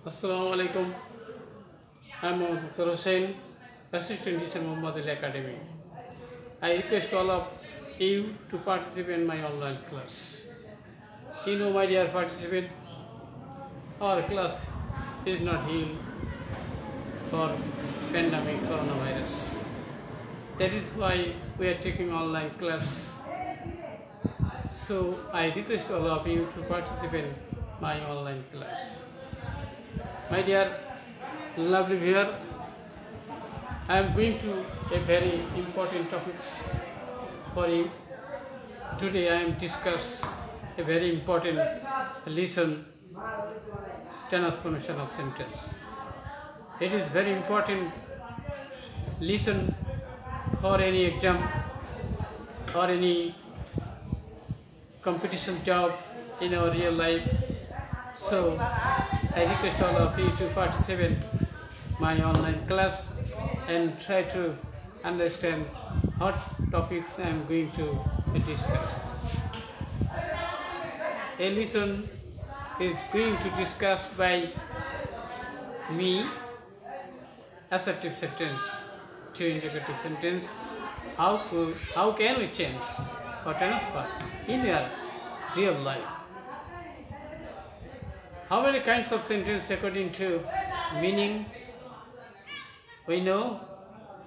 Assalamu alaikum. I'm Dr. Hussain, Assistant Teacher Muhammad Ali Academy. I request all of you to participate in my online class. You know, my dear participant, our class is not healed for pandemic coronavirus. That is why we are taking online class. So I request all of you to participate in my online class. My dear lovely viewer, I am going to a very important topics for you. Today I am discuss a very important lesson, transformation of sentence. It is very important lesson for any exam or any competition job in our real life. So I request all of you to participate in my online class and try to understand what topics I am going to discuss. A lesson is going to discuss by me assertive sentence to interrogative sentence. How can we change or transfer in our real life? How many kinds of sentence according to meaning? We know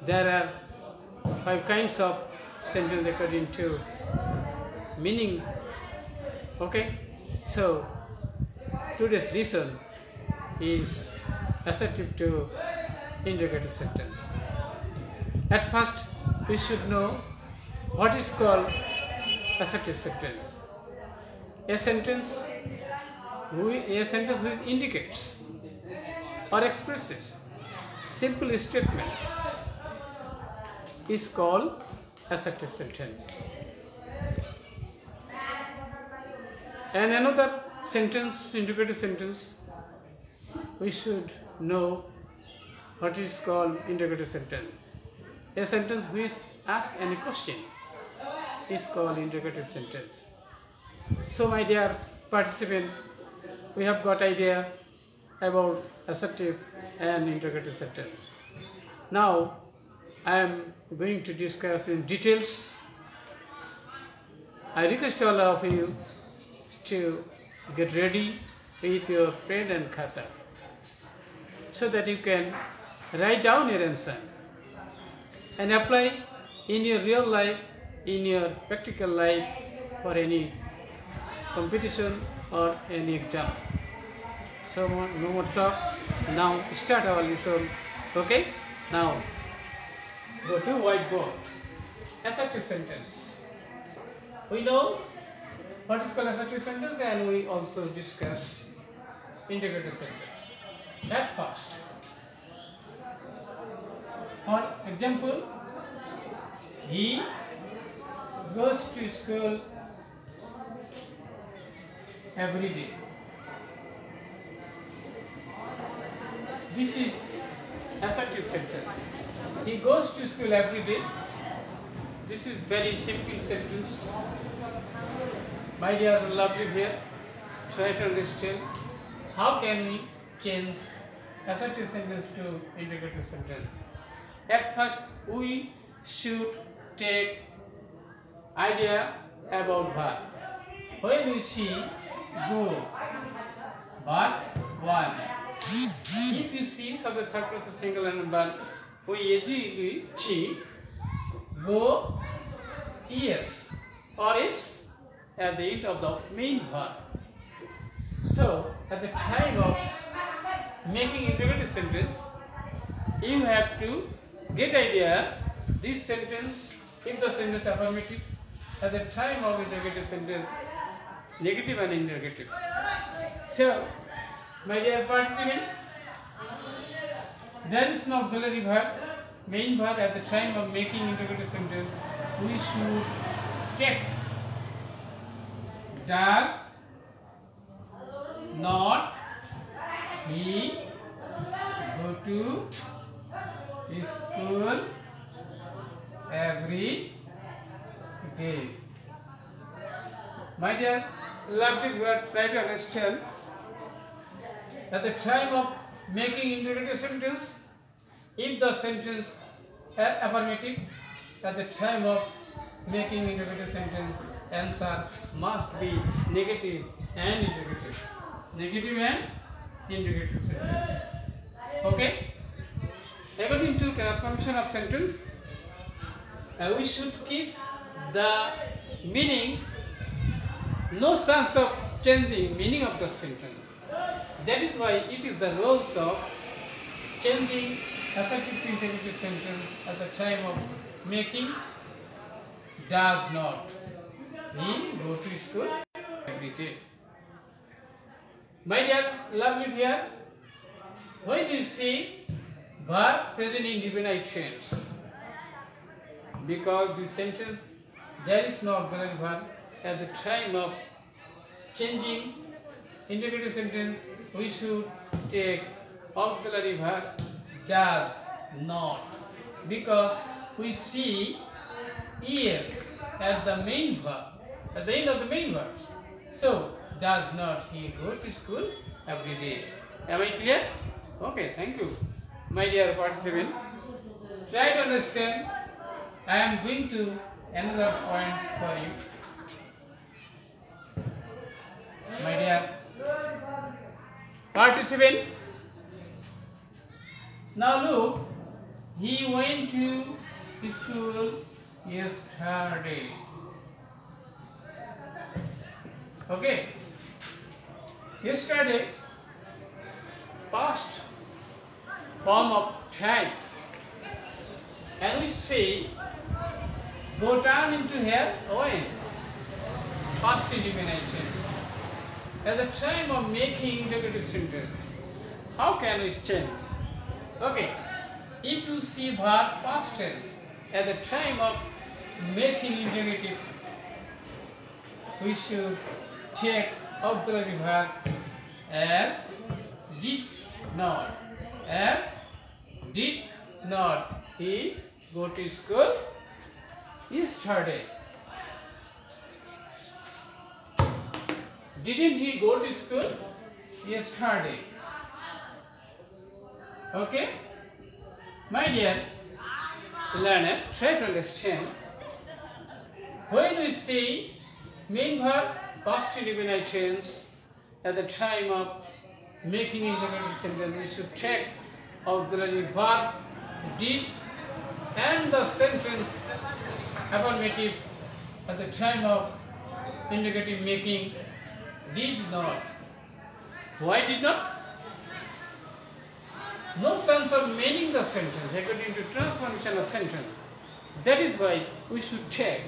there are 5 kinds of sentence according to meaning. Okay, so today's lesson is assertive to interrogative sentence. At first, we should know what is called assertive sentence. A sentence which indicates or expresses simple statement is called assertive sentence. And another sentence, interrogative sentence, we should know what is called interrogative sentence. A sentence which asks any question is called interrogative sentence. So my dear participant, we have got idea about assertive and interrogative sentence. Now I am going to discuss in details. I request all of you to get ready with your pen and khata so that you can write down your answer and apply in your real life, in your practical life for any competition or any exam. So no more talk, now start our lesson. Okay, now go to whiteboard. Assertive sentence. We know what is called assertive sentence and we also discuss interrogative sentence. At first, for example, he goes to school every day. This is assertive sentence. He goes to school every day. This is very simple sentence. My dear lovely here, try to understand how can we change assertive sentence to interrogative sentence. At first, we should take idea about verb. When we see go, but one. If you see the third person single and verb, we usually see go, yes, or is at the end of the main verb. So, at the time of making interrogative sentence, you have to get idea this sentence, if the sentence affirmative, at the time of interrogative sentence, negative and interrogative. So, my dear participant, there is no auxiliary verb, main verb at the time of making interrogative sentence. We should take does not he go to school every day. My dear lovely word, try to understand at the time of making interrogative sentence, if the sentence affirmative, at the time of making interrogative sentence, answer must be negative and interrogative. Negative and interrogative sentence. Okay? According to transformation of sentence, we should keep the meaning, no chance of changing meaning of the sentence. That is why it is the rules of changing assertive to interrogative sentence at the time of making does not. He go to school every day. My dear lovely here, when you see verb present in indefinite tense, because this sentence there is no auxiliary verb at the time of changing interrogative sentence, we should take auxiliary verb does not, because we see es at the main verb, at the end of the main verbs. So does not he go to school every day. Am I clear? Okay, thank you. My dear participant, try to understand. I am going to another points for you. My dear participant, now look, he went to school yesterday. Okay, yesterday, past form of time, and we say go down into here when past indefinite tense. At the time of making interrogative sentence, how can we change? Okay, if you see verb past tense at the time of making interrogative, we should check auxiliary verb as did not. As did not he go to school yesterday. Didn't he go to school yesterday? Okay? My dear learner, try to understand. When we say main verb past indefinite tense at the time of making interrogative sentence, we should check auxiliary verb did and the sentence affirmative at the time of interrogative making did not. Why did not? No sense of meaning the sentence according to transformation of sentence. That is why we should check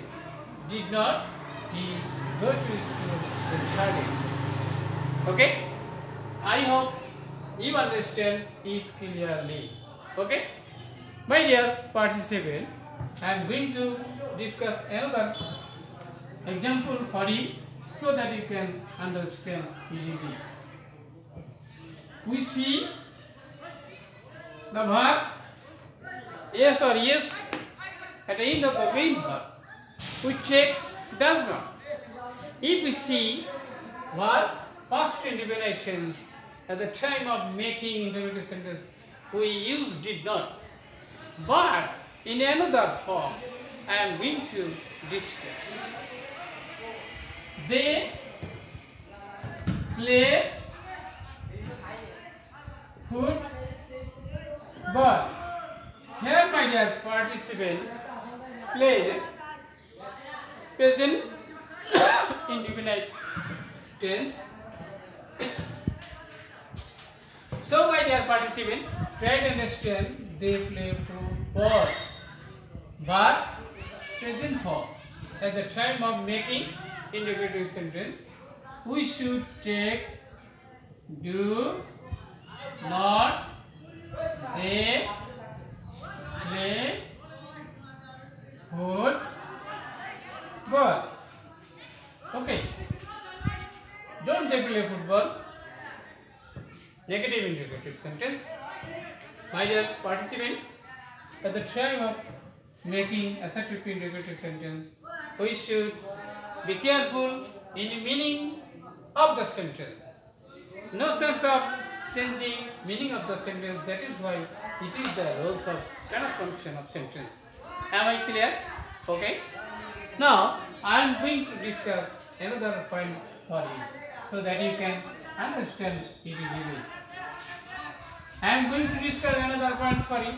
did not he go to school yesterday. Okay? I hope you understand it clearly. Okay? My dear participant, I am going to discuss another example for you so that you can understand easily. We see the verb yes or yes at the end of the main verb. We check does not. If we see verb past indefinite tense at the time of making interrogative sentence, we use did not. But in another form, I am going to discuss. They play football. Here, my dear participant, played present indefinite tense. So, my dear participant, try to understand. They play football, but present form. At the time of making interrogative sentence, we should take do not. They play football. Okay. Don't they play football? Negative interrogative sentence. My dear participant, at the time of making assertive interrogative sentence, we should be careful in the meaning of the sentence. No sense of changing meaning of the sentence. That is why it is the rules of transformation of sentence. Am I clear? Okay. Now I am going to discuss another point for you so that you can understand it easily. I am going to discuss another points for you.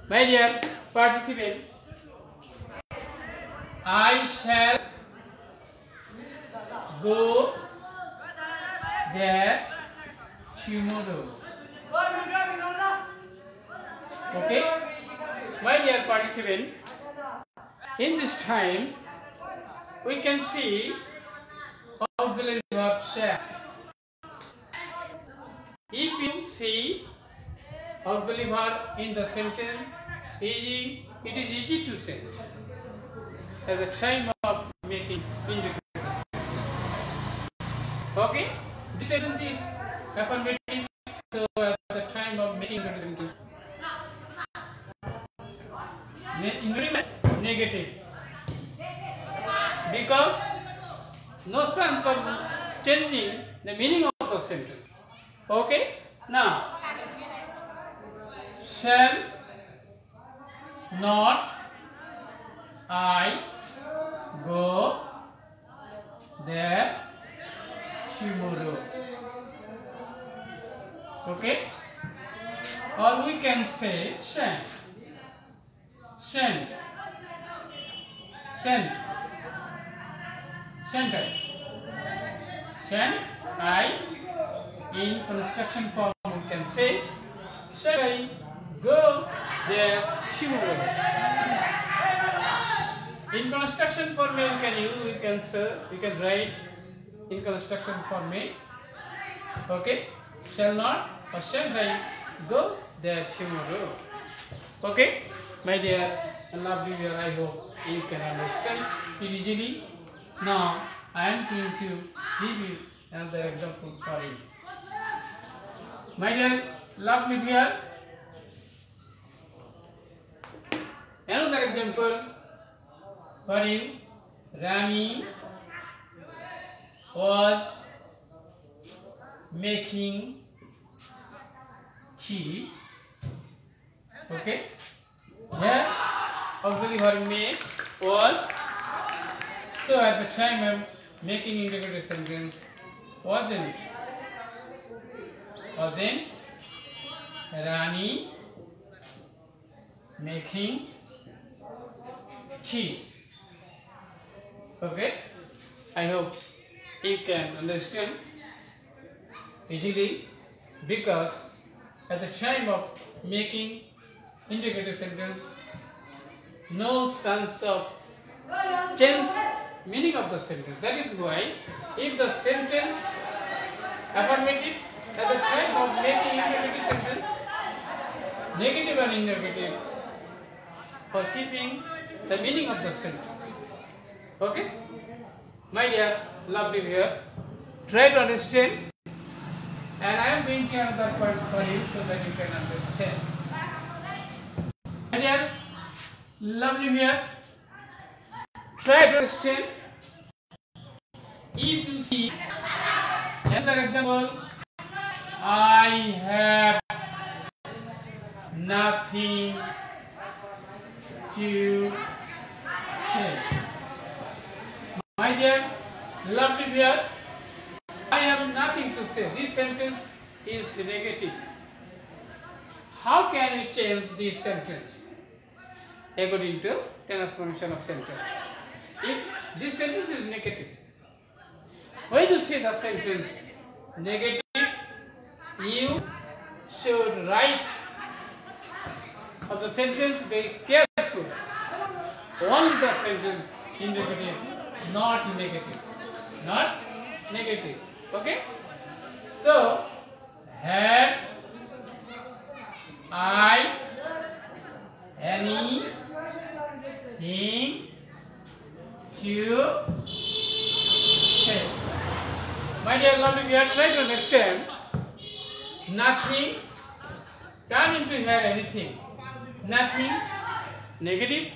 My dear participant, I shall go there tomorrow. Okay, my dear participant, in this time we can see auxiliary verb shall. If you see auxiliary verb in the sentence, it is easy to sense at the time of making indicative. Okay, this sentence is affirmative, so at the time of making indicative. Negative, because no sense of changing the meaning of the sentence. Okay, now shall not I go there tomorrow. Okay, or we can say shan't. Shan't I, in construction form we can say shall I go there tomorrow. In construction form we can use, we can write in construction form. Okay, shall not or shall I go there tomorrow. Okay, my dear and lovely viewer, I hope you can understand it easily. Now I am going to give you another example for you. My dear lovely viewer, another example for you. Rani was making tea. Okay, here auxiliary verb make was. So at the time I am making indicative sentence, wasn't Rani making tea. Okay, I hope you can understand easily, because at the time of making indicative sentence, no sense of change meaning of the sentence. That is why if the sentence affirmative at the time of making indicative sentence, negative and interrogative for keeping the meaning of the sentence. Okay, my dear lovely viewer, try to understand, and I am going to another points for you so that you can understand. My dear lovely viewer, try to understand. If you see another example, I have nothing to say. My dear lovely viewer, I have nothing to say. This sentence is negative. How can we change this sentence according to transformation of sentence? If this sentence is negative, when you say the sentence negative, you should write of the sentence be careful. Only the sentence indicative, not negative. Not negative. Okay? So, had I anything to say? My dear lovely, we are trying to understand. Nothing, turn into here anything. Nothing, negative.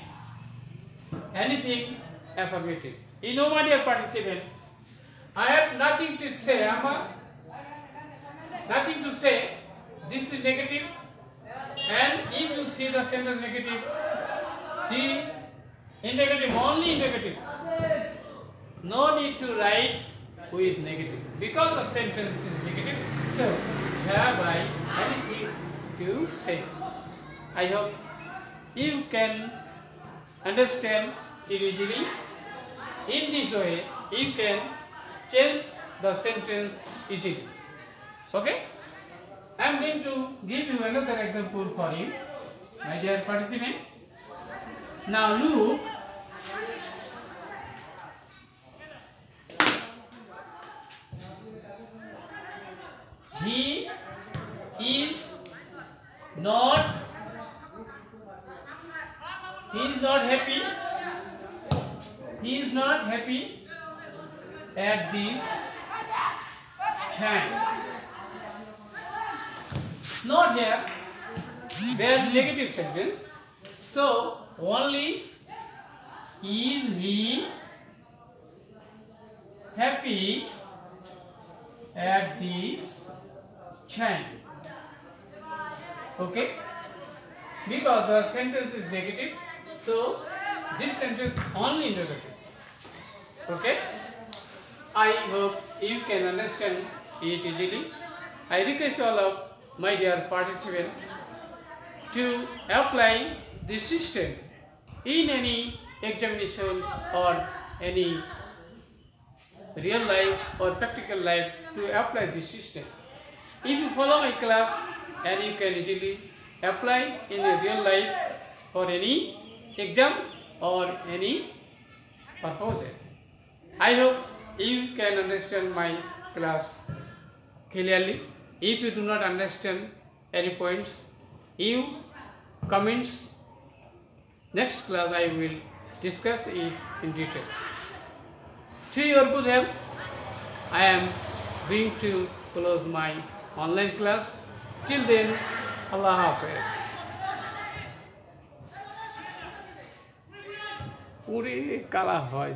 Anything, affirmative. You know, my dear participant, I have nothing to say. nothing to say. This is negative, and if you see the sentence negative, the indicative only indicative. No need to write with negative because the sentence is negative. So have I anything to say? I hope you can understand it easily. In this way, you can change the sentence easily. Okay? I am going to give you another example for you, my dear participant. Now look. He is not happy. He is not happy at this time. Not here. There is negative sentence. So only is he happy at this time. Okay? Because the sentence is negative, so this sentence only negative. Okay? I hope you can understand it easily. I request all of my dear participants to apply this system in any examination or any real life or practical life, to apply this system. If you follow my class, and you can easily apply in a real life for any exam or any purposes. I hope you can understand my class clearly. If you do not understand any points, you comments. Next class I will discuss it in details. To your good health, I am going to close my online class. Till then, Allah Hafiz. Puri kala hoy.